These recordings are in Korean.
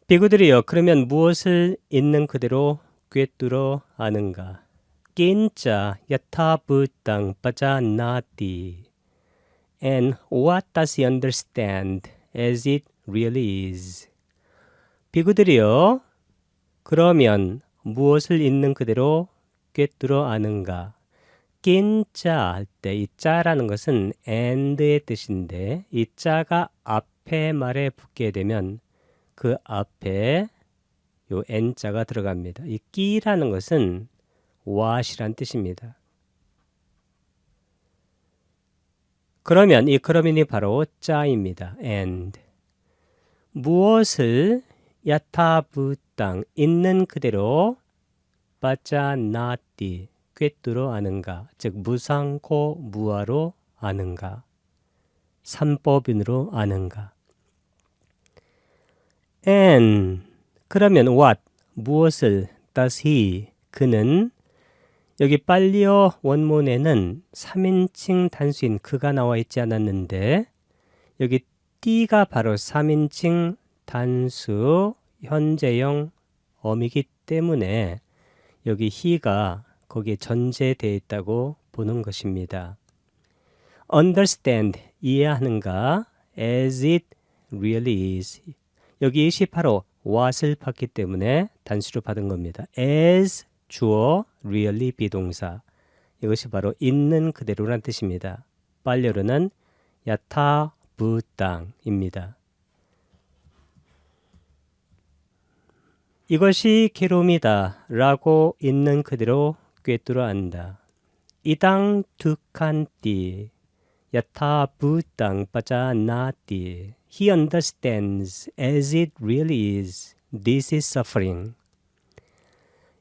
비구들이여, 그러면 무엇을 있는 그대로 꿰뚫어 아는가? Kincha yatabutang pajanati. And what does he understand as it really is? 비구들이여, 그러면 무엇을 있는 그대로 꿰뚫어 아는가? 낀짜 할 때 이 짜라는 것은 and의 뜻인데 이 짜가 앞에 말에 붙게 되면 그 앞에 요 n자가 들어갑니다. 이 끼라는 것은 what이란 뜻입니다. 그러면 이 그러면이 바로 짜입니다. and. 무엇을 야타부땅 있는 그대로 빠짜나띠 꿰뚫어 아는가? 즉 무상코 무아로 아는가? 삼법인으로 아는가? and 그러면 what 무엇을 does he 그는 여기 빨리어 원문에는 3인칭 단수인 그가 나와 있지 않았는데 여기 띠가 바로 3인칭 단수 현재형 어미기 때문에 여기 he가 거기에 전제되어 있다고 보는 것입니다. understand 이해하는가? as it really is. 여기 it이 바로 what을 받기 때문에 단수로 받은 겁니다. as 주어, really 비동사. 이것이 바로 있는 그대로란 뜻입니다. 빨려로는 야타부땅입니다. 이것이 괴로움이다 라고 있는 그대로 꿰뚫어 안다. 이당 두칸띠 야타부땅 빠자나띠 He understands as it really is. This is suffering.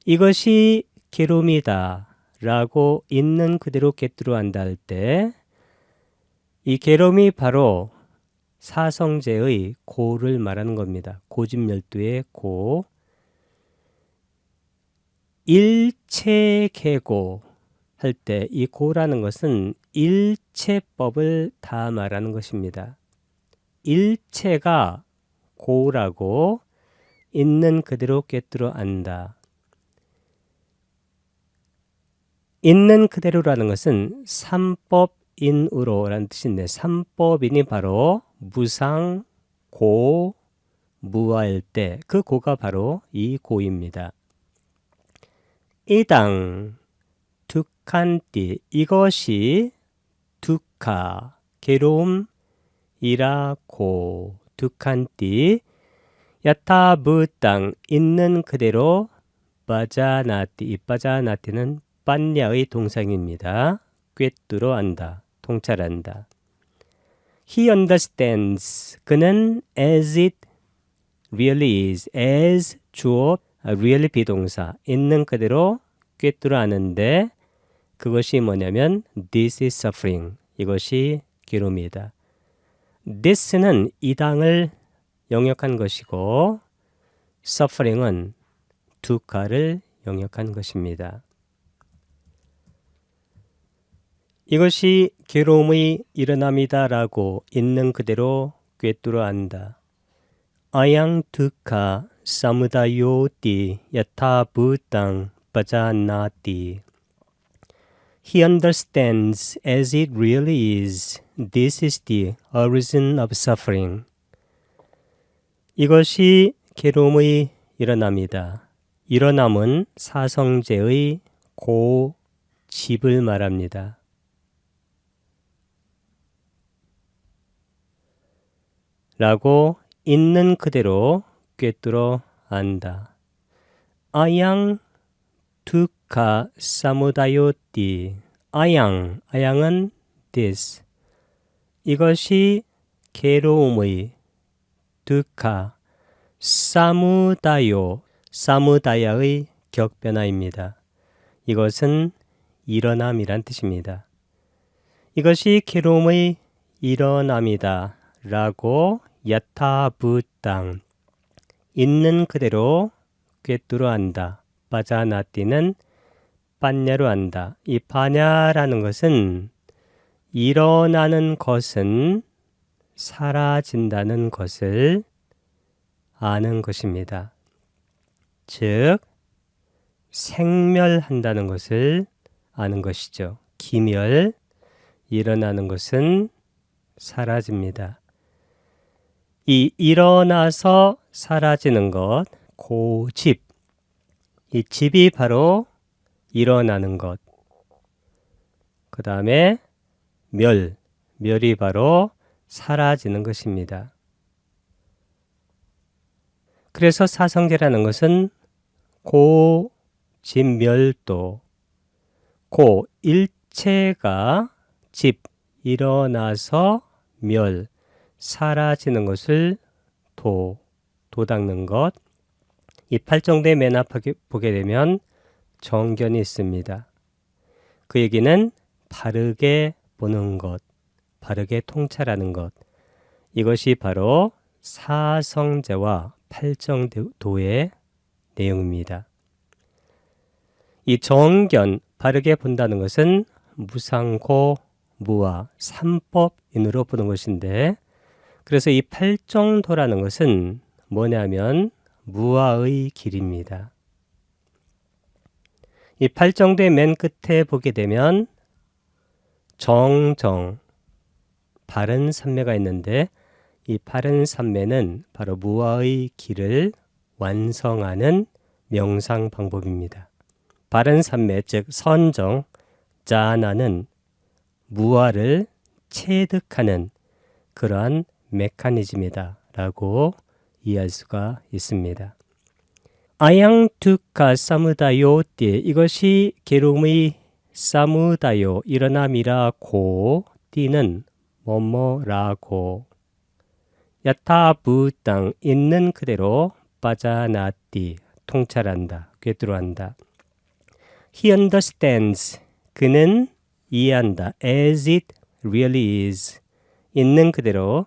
이것이 괴로움이다 라고 있는 그대로 꿰뚫어 안다 할 때 이 괴로움이 바로 사성제의 고를 말하는 겁니다. 고집열두의 고. 일체계고 할 때 이 고라는 것은 일체법을 다 말하는 것입니다. 일체가 고라고 있는 그대로 꿰뚫어 안다. 있는 그대로라는 것은 삼법인으로 라는 뜻인데 삼법인이 바로 무상, 고, 무아일 때 그 고가 바로 이 고입니다. 이당 두칸띠 이것이 두카 괴로움이라고 두칸띠 야타부땅 있는 그대로 빠자나띠 이 빠자나띠는 빤야의 동상입니다. 꿰뚫어 안다 통찰한다. He understands 그는 as it really is as 주어 really 비동사 있는 그대로 꿰뚫어 아는데 그것이 뭐냐면 this is suffering 이것이 괴로움이다. this는 이당을 영역한 것이고 suffering은 두카를 영역한 것입니다. 이것이 괴로움의 일어남이다 라고 있는 그대로 꿰뚫어 안다. 아양 두카 사무다요띠 야타부땅 빠자나띠 He understands as it really is. This is the origin of suffering. 이것이 괴로움의 일어남이다. 일어남은 사성제의 고집을 말합니다. 라고 있는 그대로 꿰뚫어 안다. 아양 두카 사무다요띠 아양은 this 이것이 괴로움의 두카 사무다야의 격변화입니다. 이것은 일어남이란 뜻입니다. 이것이 괴로움의 일어남이다 라고 야타부땅 있는 그대로 꿰뚫어 안다. 빠자나띠는 빠냐로 안다. 이 빠냐라는 것은 일어나는 것은 사라진다는 것을 아는 것입니다. 즉 생멸한다는 것을 아는 것이죠. 기멸, 일어나는 것은 사라집니다. 이 일어나서 사라지는 것, 고집, 이 집이 바로 일어나는 것. 그 다음에 멸이 바로 사라지는 것입니다. 그래서 사성제라는 것은 고집멸도, 고 일체가 집, 일어나서 멸, 사라지는 것을 도닦는 것. 이 팔정도의 맨 앞에 보게 되면 정견이 있습니다. 그 얘기는 바르게 보는 것, 바르게 통찰하는 것. 이것이 바로 사성제와 팔정도의 내용입니다. 이 정견, 바르게 본다는 것은 무상고, 무아, 삼법인으로 보는 것인데, 그래서 이 팔정도라는 것은 뭐냐면 무아의 길입니다. 이 팔정도의 맨 끝에 보게 되면 정정, 바른 삼매가 있는데, 이 바른 삼매는 바로 무아의 길을 완성하는 명상 방법입니다. 바른 삼매, 즉 선정, 자나는 무아를 체득하는 그러한 메커니즘이다 라고 이해할 수가 있습니다. 아양투카 사무다요띠, 이것이 괴로움의 사무다요, 일어남이라고, 띠는 뭐뭐라고, 야타부땅, 있는 그대로, 빠자나띠, 통찰한다, 꿰뚫어한다. He understands, 그는 이해한다, as it really is, 있는 그대로.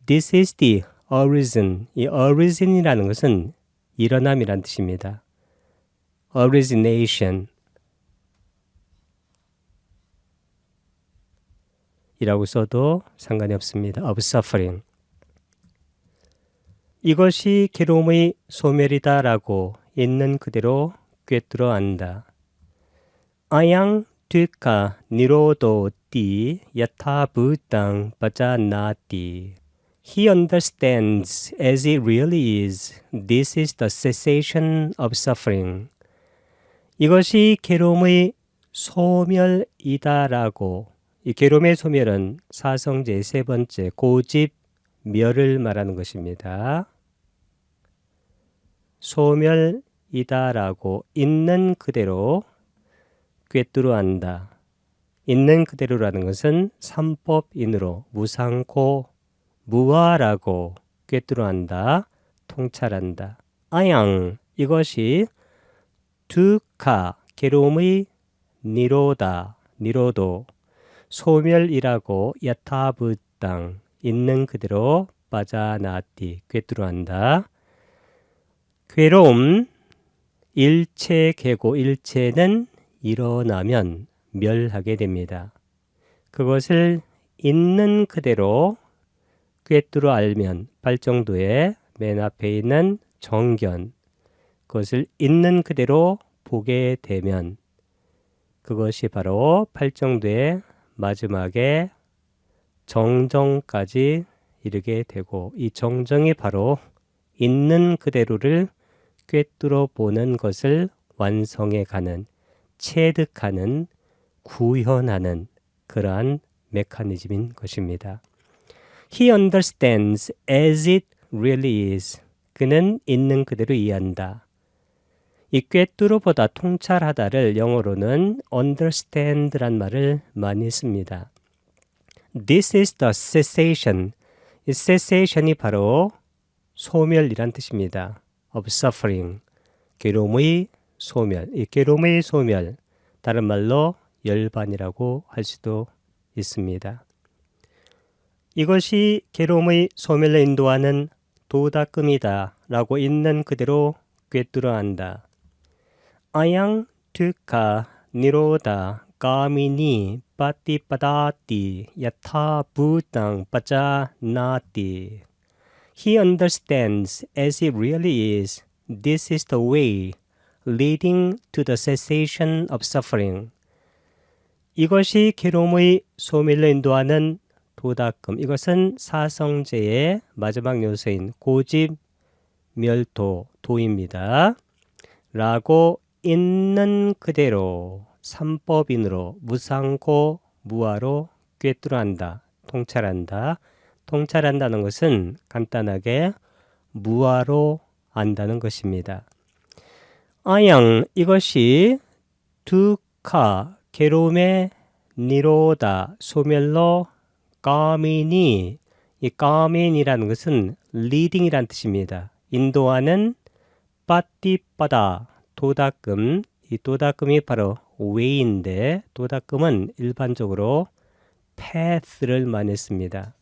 This is the origin, 이 origin이라는 것은 일어남이란 뜻입니다. origination 이라고 써도 상관이 없습니다. of suffering. 이것이 괴로움의 소멸이다 라고 있는 그대로 꿰뚫어 안다. 아양 듀카 니로도 띠 야타부땅 바자나띠. He understands as it really is. This is the cessation of suffering. 이것이 괴로움의 소멸이다라고. 이 괴로움의 소멸은 사성제의 세 번째 고집 멸을 말하는 것입니다. 소멸이다라고 있는 그대로 꿰뚫어 안다. 있는 그대로라는 것은 삼법인으로 무상고 무아라고 꿰뚫어 안다, 통찰한다. 아양, 이것이 두카, 괴로움의 니로다, 니로도, 소멸이라고 야타부땅, 있는 그대로 빠자나띠, 꿰뚫어 안다. 괴로움, 일체 계고, 일체는 일어나면 멸하게 됩니다. 그것을 있는 그대로 꿰뚫어 알면 팔정도의 맨 앞에 있는 정견, 그것을 있는 그대로 보게 되면 그것이 바로 팔정도의 마지막에 정정까지 이르게 되고, 이 정정이 바로 있는 그대로를 꿰뚫어 보는 것을 완성해 가는, 체득하는, 구현하는 그러한 메커니즘인 것입니다. He understands as it really is. 그는 있는 그대로 이해한다. 이 꿰뚫어보다, 통찰하다를 영어로는 understand란 말을 많이 씁니다. This is the cessation. 이 cessation이 바로 소멸이란 뜻입니다. of suffering. 괴로움의 소멸. 이 괴로움의 소멸, 다른 말로 열반이라고 할 수도 있습니다. 이것이 괴로움의 소멸로 인도하는 도닦음이다 라고 있는 그대로 꿰뚫어 안다. 아양 투카 니로다 가미니 빠띠빠다띠 야타부땅 빠자나띠. He understands as it really is. This is the way leading to the cessation of suffering. 이것이 괴로움의 소멸로 인도하는 도닦음. 이것은 사성제의 마지막 요소인 고집, 멸도, 도입니다. 라고 있는 그대로 삼법인으로 무상고 무아로 꿰뚫어한다. 통찰한다. 통찰한다는 것은 간단하게 무아로 안다는 것입니다. 아양 이것이 두카 괴로움의 니로다 소멸로 까미니 이 까민이라는 것은 리딩이란 뜻입니다. 인도하는 빠띠빠다 도닦음 이 도닦음이 바로 웨이인데 도닦음은 일반적으로 path를 많이 씁니다.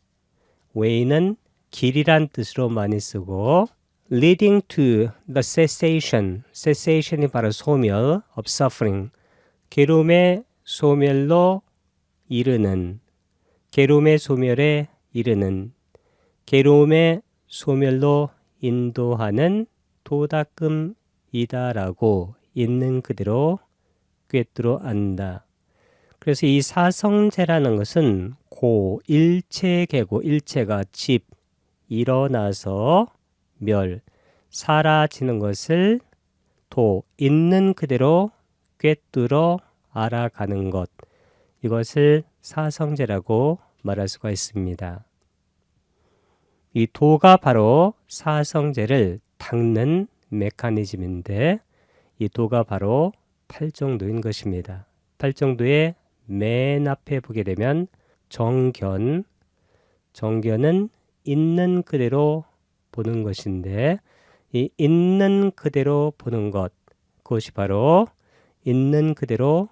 웨이는 길이란 뜻으로 많이 쓰고 leading to the cessation이 바로 소멸 of suffering 괴로움의 소멸로 이르는 괴로움의 소멸에 이르는 괴로움의 소멸로 인도하는 도닦음이다라고 있는 그대로 꿰뚫어 안다. 그래서 이 사성제라는 것은 일체계고 일체가 집, 일어나서 멸, 사라지는 것을 있는 그대로 꿰뚫어 알아가는 것. 이것을 사성제라고 말할 수가 있습니다. 이 도가 바로 사성제를 닦는 메커니즘인데 이 도가 바로 팔정도인 것입니다. 팔정도의 맨 앞에 보게 되면 정견은 있는 그대로 보는 것인데 이 있는 그대로 보는 것 그것이 바로 있는 그대로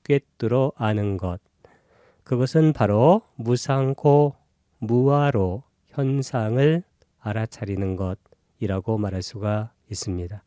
꿰뚫어 아는 것 그것은 바로 무상고 무아로 현상을 알아차리는 것이라고 말할 수가 있습니다.